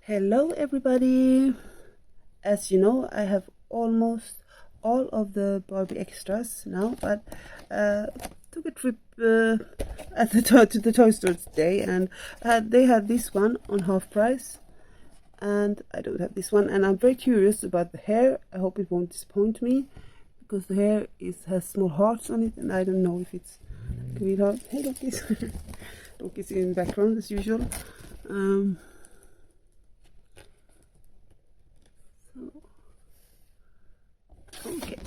Hello everybody! As you know, I have almost all of the Barbie extras now, but took a trip at to the toy store today, and they had this one on half price, and I don't have this one, and I'm very curious about the hair. I hope it won't disappoint me, because the hair has small hearts on it, and I don't know if it's green heart. Hey, donkeys! Donkeys in the background as usual. Okay.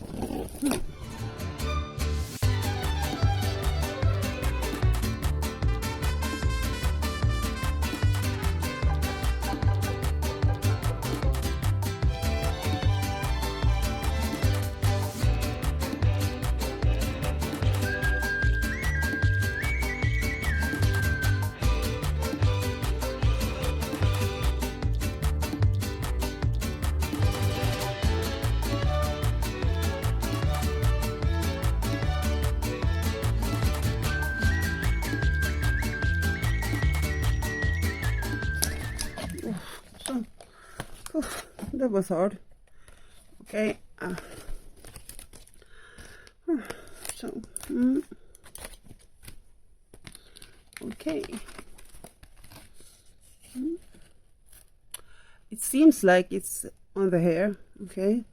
That was hard. Okay. So, okay. It seems like it's on the hair. Okay.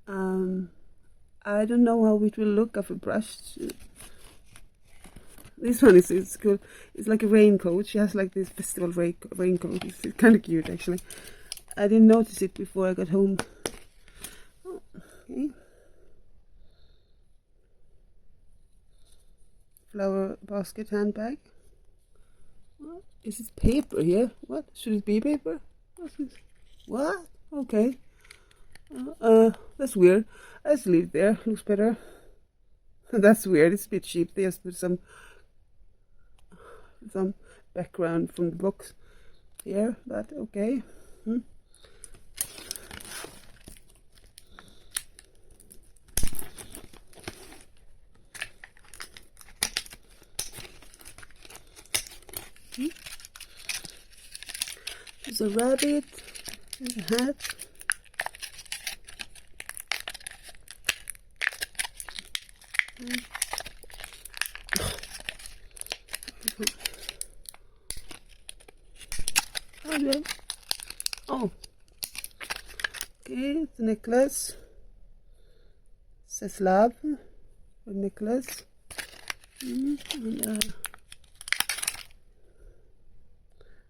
I don't know how it will look if a brush. This one is cool. It's like a raincoat. She has like this festival raincoat. It's kind of cute actually. I didn't notice it before I got home. Okay. Flower basket handbag. What? Is it paper here? What? Should it be paper? What's this? What? Okay. That's weird. Let's leave it there. Looks better. That's weird. It's a bit cheap. They just put some background from the box here, but okay. There's a rabbit, there's a hat. Oh, okay, the necklace. It says love, a necklace. And,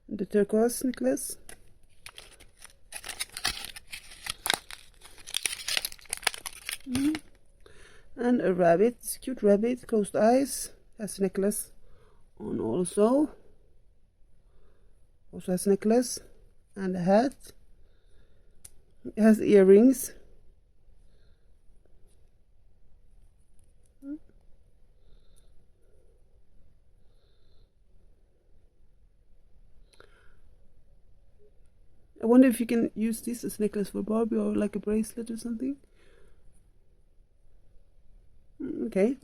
the turquoise necklace. And a rabbit, it's a cute rabbit, closed eyes, has a necklace on also. Also has a necklace and a hat. It has earrings. I wonder if you can use this as a necklace for Barbie or like a bracelet or something. Okay.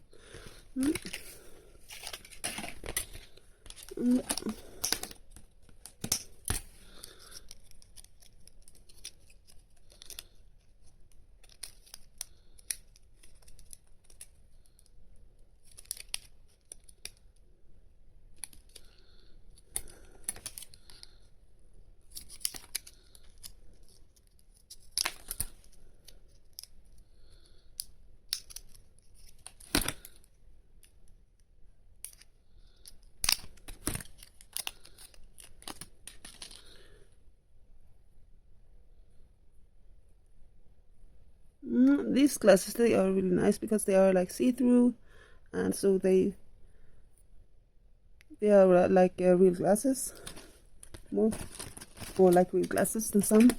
These glasses, they are really nice because they are like see-through, and so they are like real glasses, more like real glasses than some.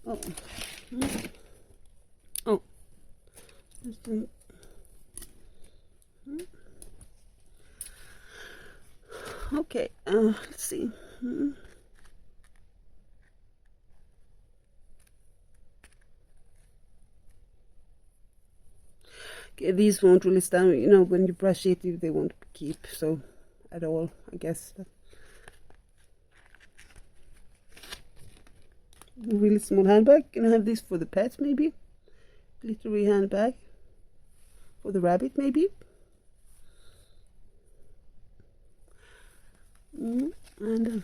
Oh. Oh. Okay, let's see. Okay, these won't really stand, you know, when you brush it, they won't keep, so at all, I guess. But really small handbag. Can I have this for the pet, maybe? Glittery handbag. For the rabbit, maybe? And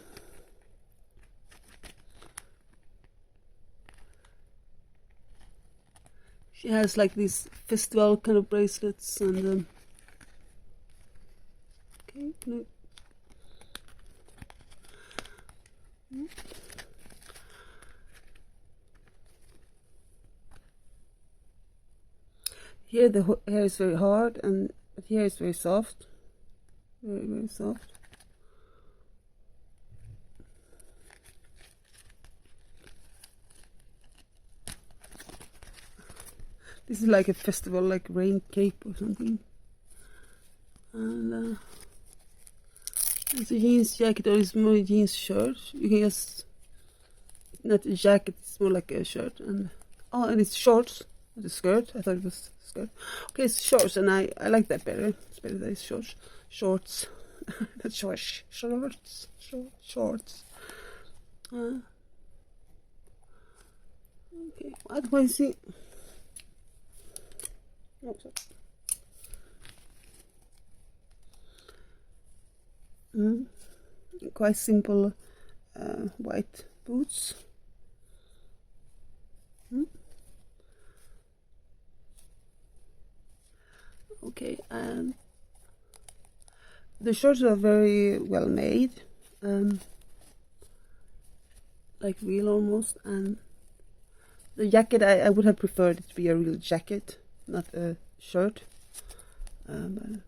she has like these festival kind of bracelets and okay, no. Here the hair is very hard, and here is very soft, very, very soft. This is like a festival, like rain cape or something. And it's a jeans jacket, or it's more a jeans shirt. You can just, not a jacket, it's more like a shirt. And oh, and it's shorts, not a skirt. I thought it was a skirt. Okay, it's shorts, and I like that better. It's better that it's shorts. Shorts. Not shorts. Shorts. Shorts. Okay, what do I see? Oh, sorry. Quite simple white boots. Okay, and the shorts are very well made, like real almost, and the jacket, I would have preferred it to be a real jacket, not a shirt. But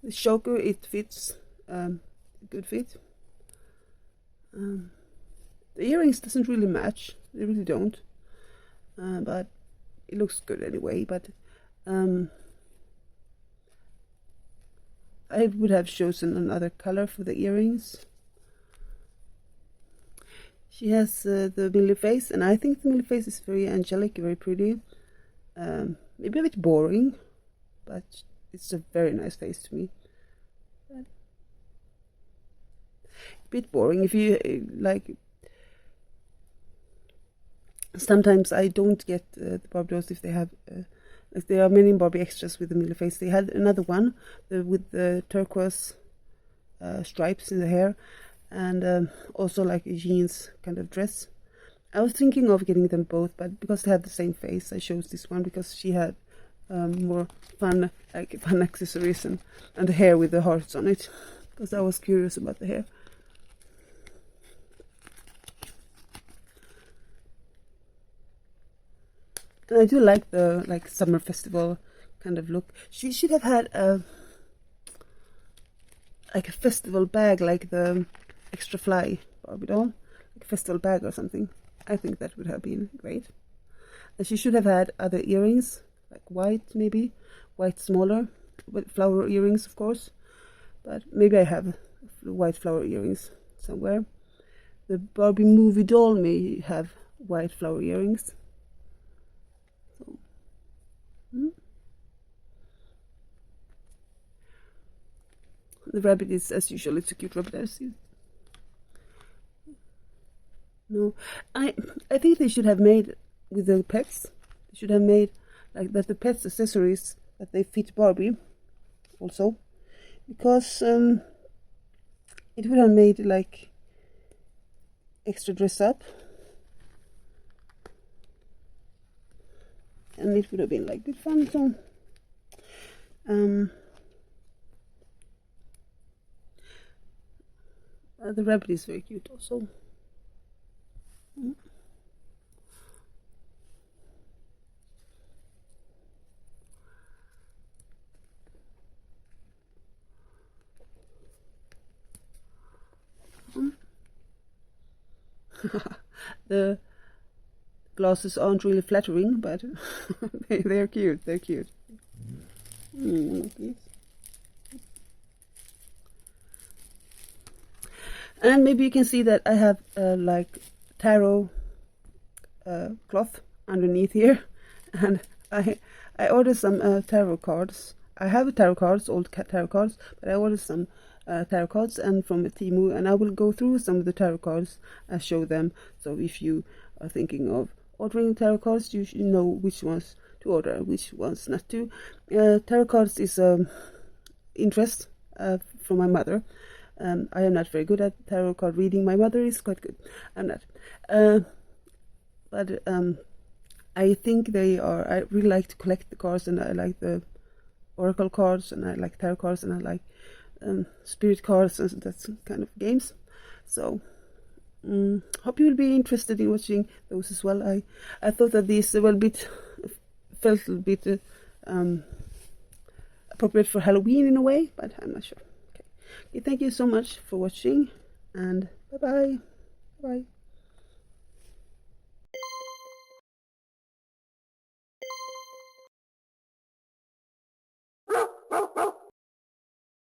the choker, it fits, good fit. The earrings doesn't really match, they really don't, but it looks good anyway. But I would have chosen another color for the earrings. She has the Millie face, and I think the Millie face is very angelic, very pretty. Maybe a bit boring, but it's a very nice face to me. A bit boring if you like. Sometimes I don't get the Barbie dolls if they have. Like there are many Barbie extras with the Millie face. They had another one with the turquoise stripes in the hair, and also like a jeans kind of dress. I was thinking of getting them both, but because they have the same face, I chose this one because she had more fun, like fun accessories and the hair with the hearts on it. Because I was curious about the hair. And I do like the summer festival kind of look. She should have had like a festival bag, like the Extra Fly Barbie doll, like a festival bag or something. I think that would have been great. And she should have had other earrings, like white maybe, white smaller, with flower earrings of course. But maybe I have white flower earrings somewhere. The Barbie movie doll may have white flower earrings. So, the rabbit is, as usual, it's a cute rabbit. I see. No, I think they should have made with the pets. They should have made like that the pets accessories that they fit Barbie also, because it would have made like extra dress up, and it would have been like good fun. So the rabbit is very cute also. The glasses aren't really flattering, but they're cute. They're cute. Okay. And maybe you can see that I have like tarot cloth underneath here, and I ordered some tarot cards. I have tarot cards, old tarot cards, but I ordered some tarot cards and from Temu, and I will go through some of the tarot cards and show them. So if you are thinking of ordering tarot cards, you should know which ones to order, which ones not to. Tarot cards is interest from my mother. I am not very good at tarot card reading. My mother is quite good. I'm not. But I think they are. I really like to collect the cards, and I like the oracle cards, and I like tarot cards, and I like spirit cards, and that's kind of games. So hope you will be interested in watching those as well. I thought that these felt a bit appropriate for Halloween in a way, but I'm not sure. Okay, thank you so much for watching, and bye bye.